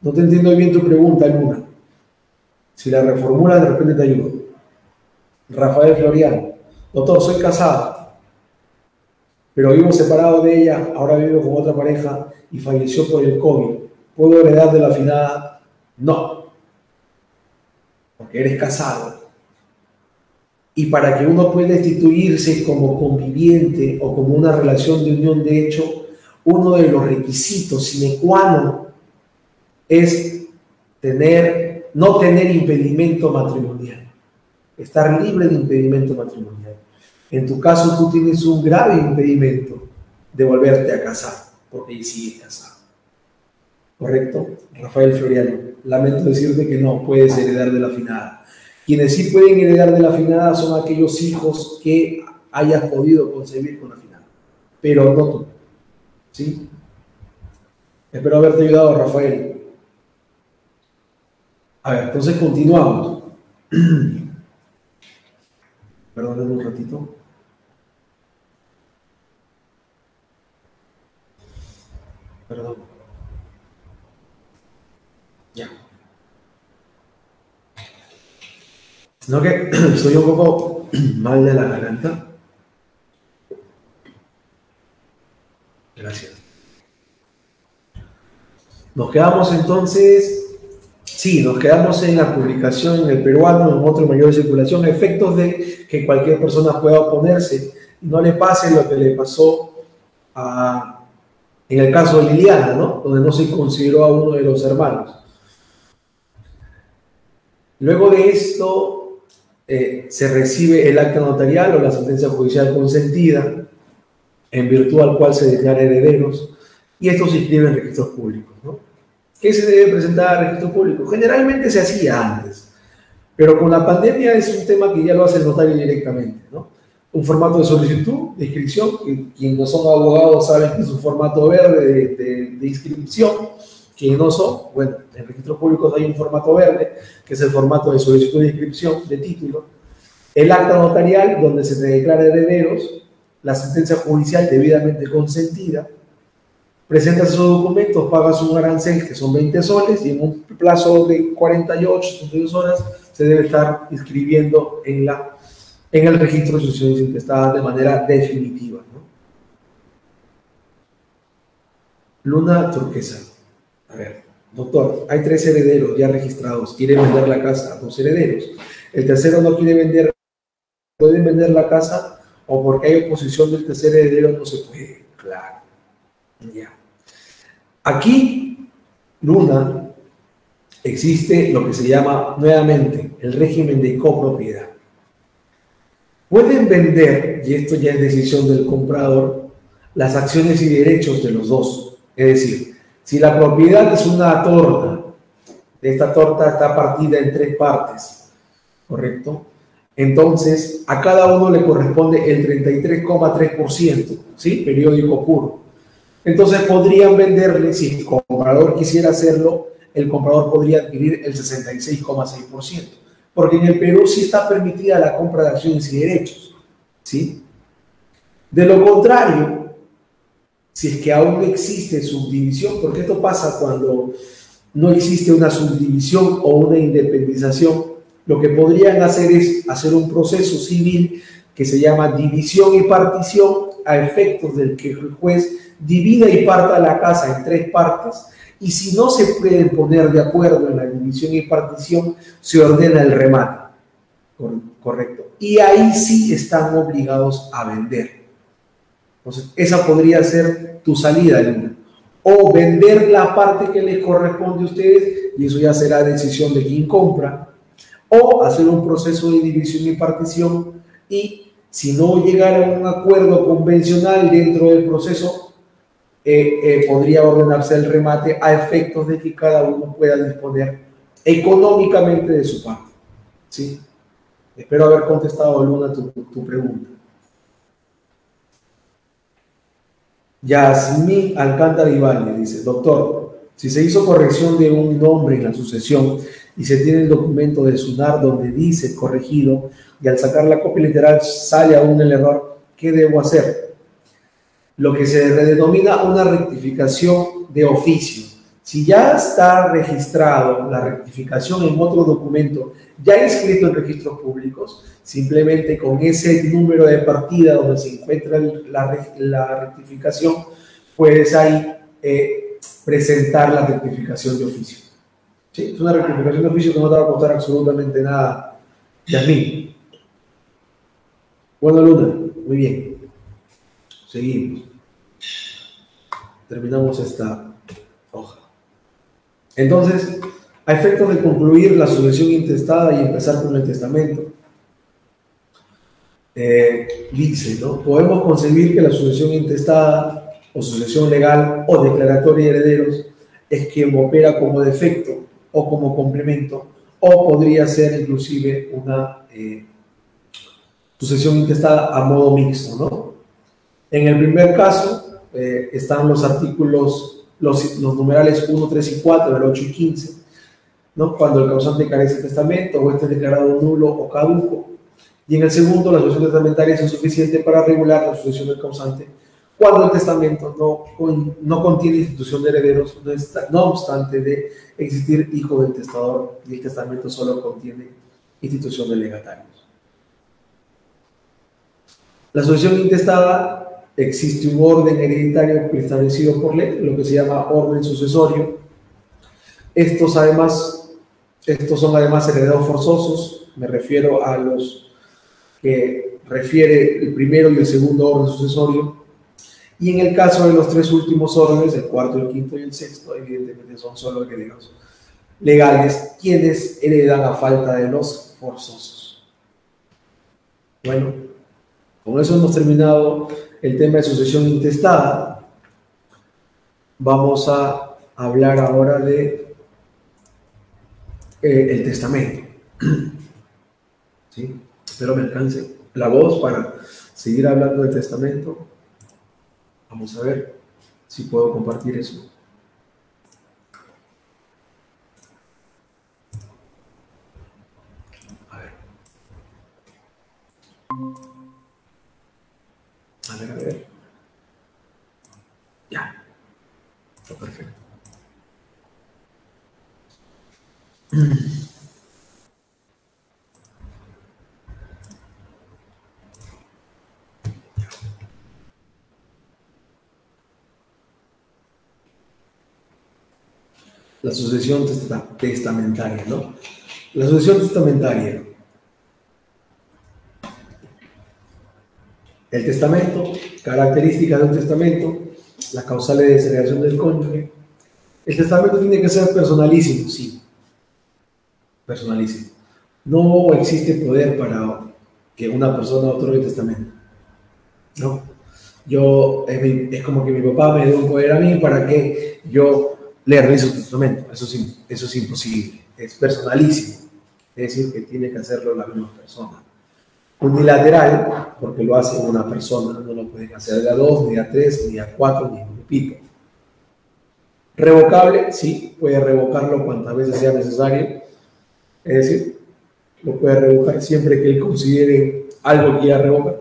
no te entiendo bien tu pregunta, Luna. Si la reformulas, de repente te ayudo. Rafael Floriano: doctor, soy casado, pero vivo separado de ella, ahora vivo con otra pareja y falleció por el COVID. ¿Puedo heredar de la finada? No, porque eres casado. Y para que uno pueda instituirse como conviviente o como una relación de unión de hecho, uno de los requisitos sine qua non es no tener impedimento matrimonial, estar libre de impedimento matrimonial. En tu caso, tú tienes un grave impedimento de volverte a casar, porque sigues casado. ¿Correcto? Rafael Floriano: lamento decirte que no puedes heredar de la finada. Quienes sí pueden heredar de la finada son aquellos hijos que hayas podido concebir con la finada, pero no tú. ¿Sí? Espero haberte ayudado, Rafael. A ver, entonces continuamos. Perdóname un ratito. Perdón. Ya. No, que estoy un poco mal de la garganta. Gracias. Nos quedamos entonces, sí, nos quedamos en la publicación en el peruano, en otro mayor de circulación, a efectos de que cualquier persona pueda oponerse y no le pase lo que le pasó en el caso de Liliana, ¿no? Donde no se consideró a uno de los hermanos. Luego de esto, se recibe el acta notarial o la sentencia judicial consentida, en virtud al cual se declara herederos. y esto se inscribe en registros públicos, ¿no? ¿Qué se debe presentar a registro público? Generalmente se hacía antes, pero con la pandemia es un tema que ya lo hace el notario directamente, ¿no? Un formato de solicitud, de inscripción, que quienes no son abogados saben que es un formato verde de inscripción, quienes no son, bueno, en registros públicos hay un formato verde, que es el formato de solicitud de inscripción, de título, el acta notarial, donde se te declara herederos, la sentencia judicial debidamente consentida, presentas esos documentos, pagas un arancel que son 20 soles y en un plazo de 48, 72 horas se debe estar inscribiendo en el registro de sucesiones intestadas de manera definitiva, ¿no? Luna Turquesa. A ver, doctor, hay 3 herederos ya registrados, quieren vender la casa a 2 herederos. El tercero no quiere vender, ¿pueden vender la casa? O porque hay oposición del tercer heredero no se puede. Claro. Ya. Aquí, Luna, existe lo que se llama nuevamente el régimen de copropiedad. Pueden vender, y esto ya es decisión del comprador, las acciones y derechos de los dos. Es decir, si la propiedad es una torta, esta torta está partida en 3 partes, ¿correcto? Entonces, a cada uno le corresponde el 33,3%, ¿sí? Periódico puro. Entonces, podrían venderle, si el comprador quisiera hacerlo, el comprador podría adquirir el 66,6%, porque en el Perú sí está permitida la compra de acciones y derechos, ¿sí? De lo contrario, si es que aún no existe subdivisión, porque esto pasa cuando no existe una subdivisión o una independización, lo que podrían hacer es hacer un proceso civil que se llama división y partición, a efectos del que el juez divida y parta la casa en 3 partes, y si no se pueden poner de acuerdo en la división y partición, se ordena el remate. Correcto. Y ahí sí están obligados a vender. Entonces, esa podría ser tu salida, Luna. O vender la parte que les corresponde a ustedes, y eso ya será decisión de quien compra, o hacer un proceso de división y partición, y si no llegara a un acuerdo convencional dentro del proceso, podría ordenarse el remate a efectos de que cada uno pueda disponer económicamente de su parte, ¿sí? Espero haber contestado, Luna, tu pregunta. Yasmín Alcántara Ibáñez dice: doctor, si se hizo corrección de un nombre en la sucesión y se tiene el documento de SUNAR donde dice corregido y al sacar la copia literal sale aún el error, ¿qué debo hacer? Lo que se denomina una rectificación de oficio. Si ya está registrado la rectificación en otro documento ya inscrito en registros públicos, simplemente con ese número de partida donde se encuentra la rectificación, puedes ahí presentar la rectificación de oficio. ¿Sí? Es una rectificación de oficio que no te va a costar absolutamente nada, Yasmín. Bueno, Luna, muy bien. Seguimos. Terminamos esta hoja. Entonces, a efectos de concluir la sucesión intestada y empezar con el testamento, dice, ¿no? Podemos concebir que la sucesión intestada o sucesión legal o declaratoria de herederos es quien opera como defecto o como complemento, o podría ser inclusive una sucesión intestada a modo mixto, ¿no? En el primer caso están los artículos, los numerales 1, 3 y 4 del 8 y 15, ¿no? Cuando el causante carece de testamento o esté declarado nulo o caduco. Y en el segundo, la sucesión testamentaria es suficiente para regular la sucesión del causante cuando el testamento no contiene institución de herederos, no obstante de existir hijo del testador, y el testamento solo contiene institución de legatarios. La sucesión intestada, existe un orden hereditario establecido por ley, lo que se llama orden sucesorio. Estos son además herederos forzosos, me refiero a los que refiere el primero y el segundo orden sucesorio, y en el caso de los 3 últimos órdenes, el cuarto, el quinto y el sexto, evidentemente son solo herederos legales, quienes heredan a falta de los forzosos. Bueno, con eso hemos terminado el tema de sucesión intestada. Vamos a hablar ahora de el testamento. ¿Sí? Espero me alcance la voz para seguir hablando del testamento. Vamos a ver si puedo compartir eso. A ver. A ver. Ya. Está perfecto. La sucesión testamentaria, ¿no? La sucesión testamentaria. El testamento, características de un testamento, las causales de segregación del cónyuge. El testamento tiene que ser personalísimo, sí. Personalísimo. No existe poder para que una persona otorgue testamento. No. Es como que mi papá me dé un poder a mí para que yo le realice un testamento. Eso es imposible. Es personalísimo. Es decir, que tiene que hacerlo la misma persona. Unilateral, porque lo hace una persona, no lo pueden hacer de a dos, ni a tres, ni a cuatro, ni a un grupito. Revocable, sí, puede revocarlo cuantas veces sea necesario. Es decir, lo puede revocar siempre que él considere algo que quiera revocar.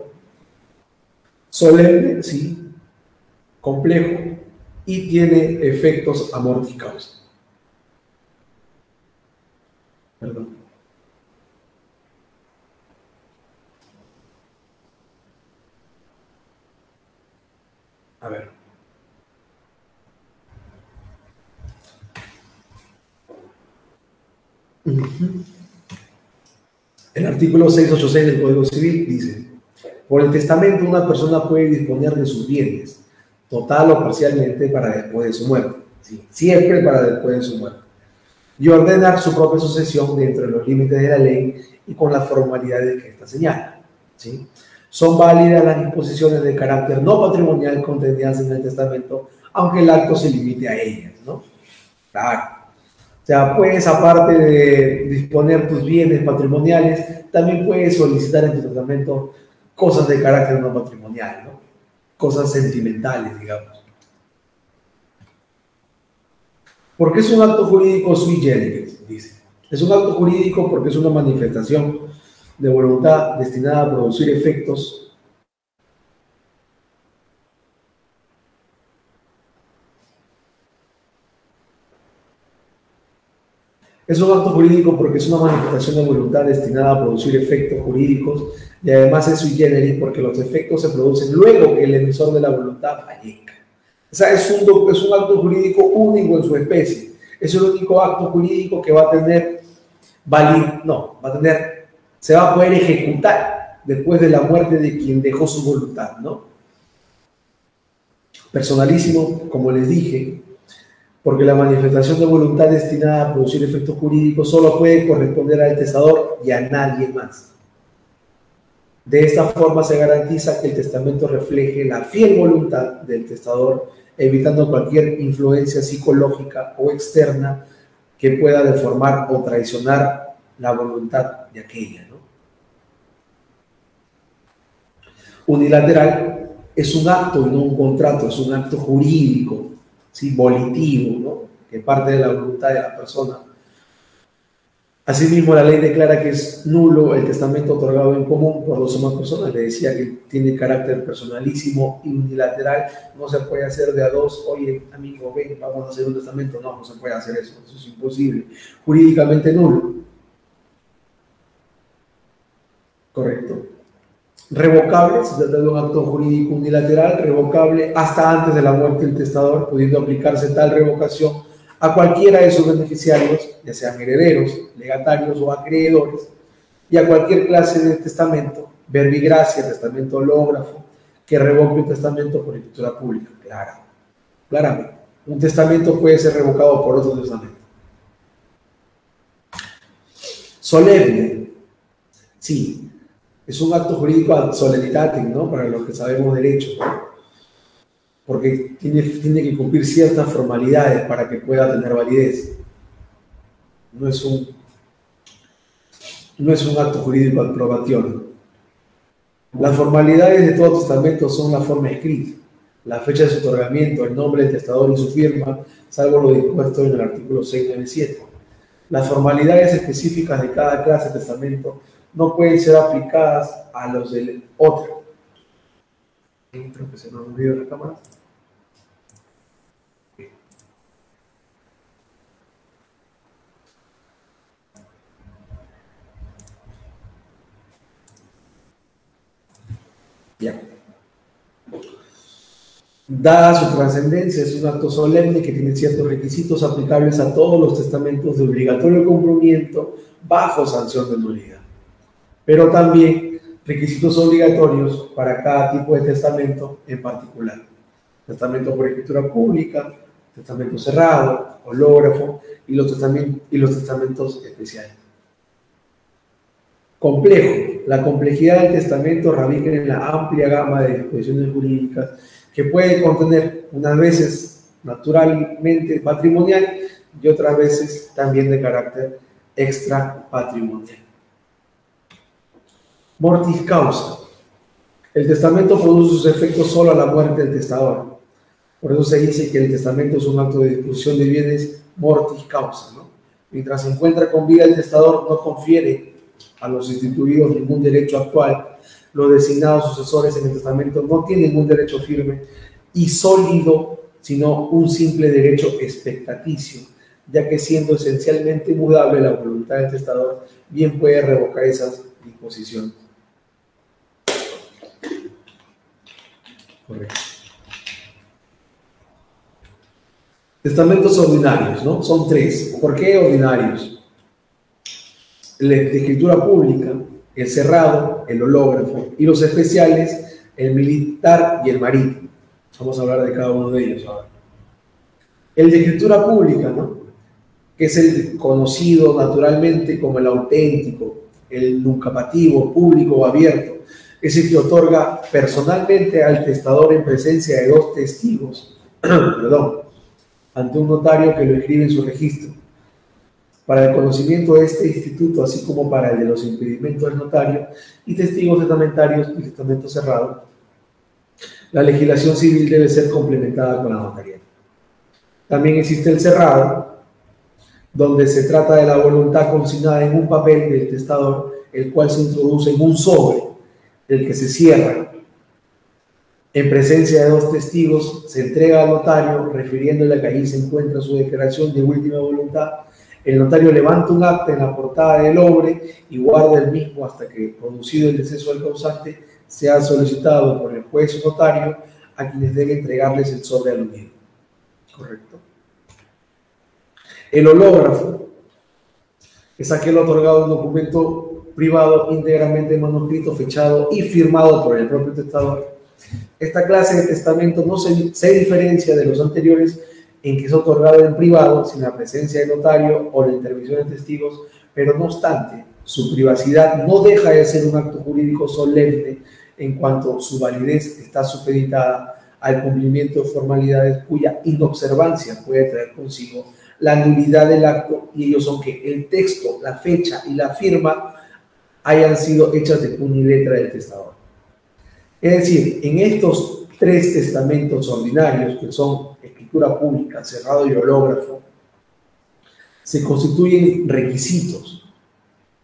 Solemne, sí. Complejo y tiene efectos amortis causa. Perdón. A ver. El artículo 686 del Código Civil dice: por el testamento una persona puede disponer de sus bienes, total o parcialmente, para después de su muerte. Sí, siempre para después de su muerte. Y ordenar su propia sucesión dentro de los límites de la ley y con las formalidades que esta señala. ¿Sí? Son válidas las disposiciones de carácter no patrimonial contenidas en el testamento, aunque el acto se limite a ellas, ¿no? Claro. O sea, puedes, aparte de disponer tus bienes patrimoniales, también puedes solicitar en tu testamento cosas de carácter no patrimonial, ¿no? Cosas sentimentales, digamos. ¿Por qué es un acto jurídico sui generis? Dice. Es un acto jurídico porque es una manifestación de voluntad destinada a producir efectos Es un acto jurídico porque es una manifestación de voluntad destinada a producir efectos jurídicos y además es sui generis porque los efectos se producen luego que el emisor de la voluntad fallezca. O sea, es un acto jurídico único en su especie. Es el único acto jurídico que va a tener se va a poder ejecutar después de la muerte de quien dejó su voluntad, ¿no? Personalísimo, como les dije, porque la manifestación de voluntad destinada a producir efectos jurídicos solo puede corresponder al testador y a nadie más. De esta forma se garantiza que el testamento refleje la fiel voluntad del testador, evitando cualquier influencia psicológica o externa que pueda deformar o traicionar la voluntad de aquella, ¿no? Unilateral es un acto y no un contrato, es un acto jurídico, ¿sí? Volitivo, ¿no? Que parte de la voluntad de la persona. Asimismo, la ley declara que es nulo el testamento otorgado en común por dos o más personas. Le decía que tiene carácter personalísimo y unilateral. No se puede hacer de a dos. Oye, amigo, ven, vamos a hacer un testamento. No se puede hacer eso. Eso es imposible. Jurídicamente nulo. Correcto. Revocable, se trata de un acto jurídico unilateral, revocable hasta antes de la muerte del testador, pudiendo aplicarse tal revocación a cualquiera de sus beneficiarios, ya sean herederos, legatarios o acreedores, y a cualquier clase de testamento, verbigracia, testamento hológrafo, que revoque un testamento por escritura pública. Claramente. Un testamento puede ser revocado por otro testamento. Solemne. Sí. Es un acto jurídico ad solemnitatem, ¿no? Para los que sabemos derecho, ¿no? porque tiene que cumplir ciertas formalidades para que pueda tener validez. No es un acto jurídico aprobatorio. Las formalidades de todo testamento son la forma escrita, la fecha de su otorgamiento, el nombre del testador y su firma, salvo lo dispuesto en el artículo 697. Las formalidades específicas de cada clase de testamento no pueden ser aplicadas a los del otro. Creo que se nos olvidó la cámara. Ya. Dada su trascendencia, es un acto solemne que tiene ciertos requisitos aplicables a todos los testamentos de obligatorio cumplimiento bajo sanción de nulidad, pero también requisitos obligatorios para cada tipo de testamento en particular. Testamento por escritura pública, testamento cerrado, hológrafo y los testamentos especiales. Complejo. La complejidad del testamento radica en la amplia gama de disposiciones jurídicas que puede contener, unas veces naturalmente patrimonial y otras veces también de carácter extrapatrimonial. Mortis causa. El testamento produce sus efectos solo a la muerte del testador. Por eso se dice que el testamento es un acto de disposición de bienes mortis causa, ¿no? Mientras se encuentra con vida el testador no confiere a los instituidos ningún derecho actual. Los designados sucesores en el testamento no tienen un derecho firme y sólido, sino un simple derecho expectaticio, ya que siendo esencialmente mudable la voluntad del testador, bien puede revocar esas disposiciones. Correcto. Testamentos ordinarios, ¿no? Son tres. ¿Por qué ordinarios? El de escritura pública, el cerrado, el hológrafo, y los especiales, el militar y el marítimo. Vamos a hablar de cada uno de ellos ahora. El de escritura pública, ¿no? Que es el conocido naturalmente como el auténtico, el nuncapativo, público o abierto. Es el que otorga personalmente al testador en presencia de dos testigos, ante un notario que lo escribe en su registro. Para el conocimiento de este instituto, así como para el de los impedimentos del notario y testigos testamentarios y testamento cerrado, la legislación civil debe ser complementada con la notarial. También existe el cerrado, donde se trata de la voluntad consignada en un papel del testador, el cual se introduce en un sobre, el que se cierra. En presencia de dos testigos, se entrega al notario, refiriéndole a que allí se encuentra su declaración de última voluntad. El notario levanta un acta en la portada del obre y guarda el mismo hasta que, producido el deceso del causante, sea solicitado por el juez o notario a quienes debe entregarles el sobre aludido. Correcto. El hológrafo es aquel otorgado un documento privado íntegramente manuscrito, fechado y firmado por el propio testador. Esta clase de testamento no se diferencia de los anteriores en que es otorgado en privado, sin la presencia del notario o la intervención de testigos, pero no obstante, su privacidad no deja de ser un acto jurídico solemne en cuanto su validez está supeditada al cumplimiento de formalidades cuya inobservancia puede traer consigo la nulidad del acto, y ellos son que el texto, la fecha y la firma hayan sido hechas de puño y letra del testador. Es decir, en estos tres testamentos ordinarios, que son escritura pública, cerrado y hológrafo, se constituyen requisitos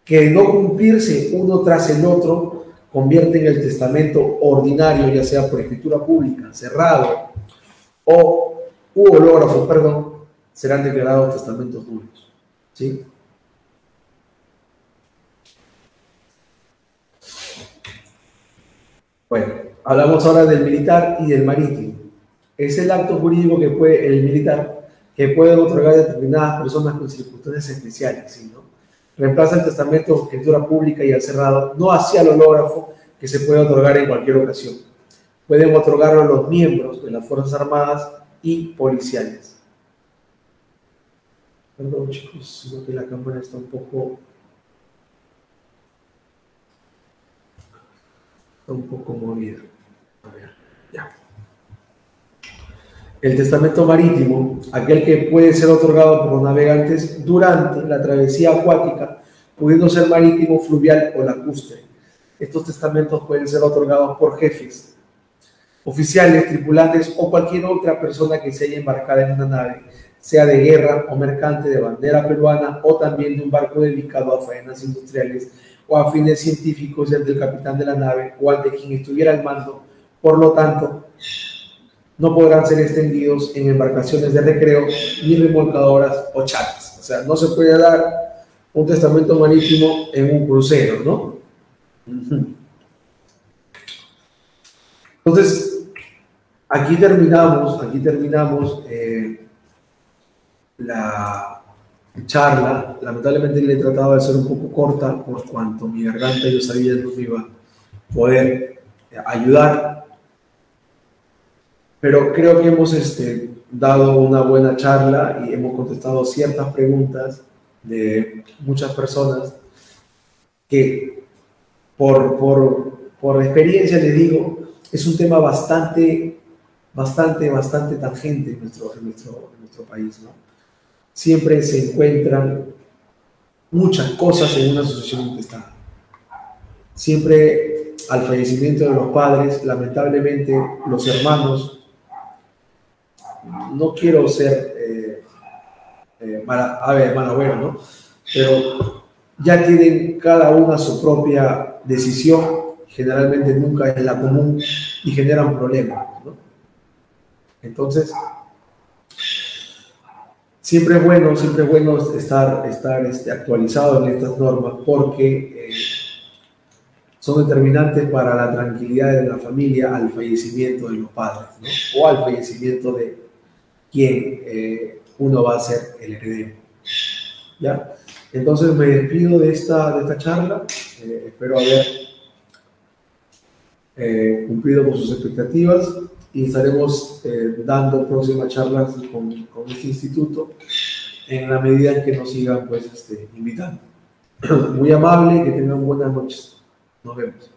que, de no cumplirse uno tras el otro, convierten el testamento ordinario, ya sea por escritura pública, cerrado u hológrafo, serán declarados testamentos nulos. ¿Sí? Bueno, hablamos ahora del militar y del marítimo. Es el acto jurídico que puede, el militar, que puede otorgar a determinadas personas con circunstancias especiales, ¿sí, no? Reemplaza el testamento de escritura pública y el cerrado, no hacia el hológrafo, que se puede otorgar en cualquier ocasión. Pueden otorgarlo a los miembros de las Fuerzas Armadas y policiales. Perdón, chicos, creo que la cámara está un poco movida. A ver, ya. El testamento marítimo, aquel que puede ser otorgado por los navegantes durante la travesía acuática, pudiendo ser marítimo, fluvial o lacustre. Estos testamentos pueden ser otorgados por jefes, oficiales, tripulantes o cualquier otra persona que se haya embarcado en una nave, sea de guerra o mercante de bandera peruana o también de un barco dedicado a faenas industriales o a fines científicos, ya del capitán de la nave o al de quien estuviera al mando. Por lo tanto, no podrán ser extendidos en embarcaciones de recreo, ni remolcadoras o chatas. O sea, no se puede dar un testamento marítimo en un crucero, ¿no? Entonces, aquí terminamos la charla. Lamentablemente le he tratado de hacer un poco corta por cuanto mi garganta yo sabía no me iba a poder ayudar. Pero creo que hemos dado una buena charla y hemos contestado ciertas preguntas de muchas personas que por experiencia les digo, es un tema bastante tangente en nuestro país, ¿no? Siempre se encuentran muchas cosas en una sucesión intestada. Siempre al fallecimiento de los padres, lamentablemente los hermanos, no quiero ser malagüero, ¿no? Pero ya tienen cada una su propia decisión, generalmente nunca es la común y generan problemas, ¿no? Entonces, siempre es bueno estar actualizado en estas normas porque son determinantes para la tranquilidad de la familia al fallecimiento de los padres, ¿no? O al fallecimiento de quien uno va a ser el heredero, ¿ya? Entonces me despido de esta charla, espero haber cumplido con sus expectativas y estaremos dando próximas charlas con este instituto en la medida en que nos sigan pues, invitando. Muy amable, que tengan buenas noches. Nos vemos.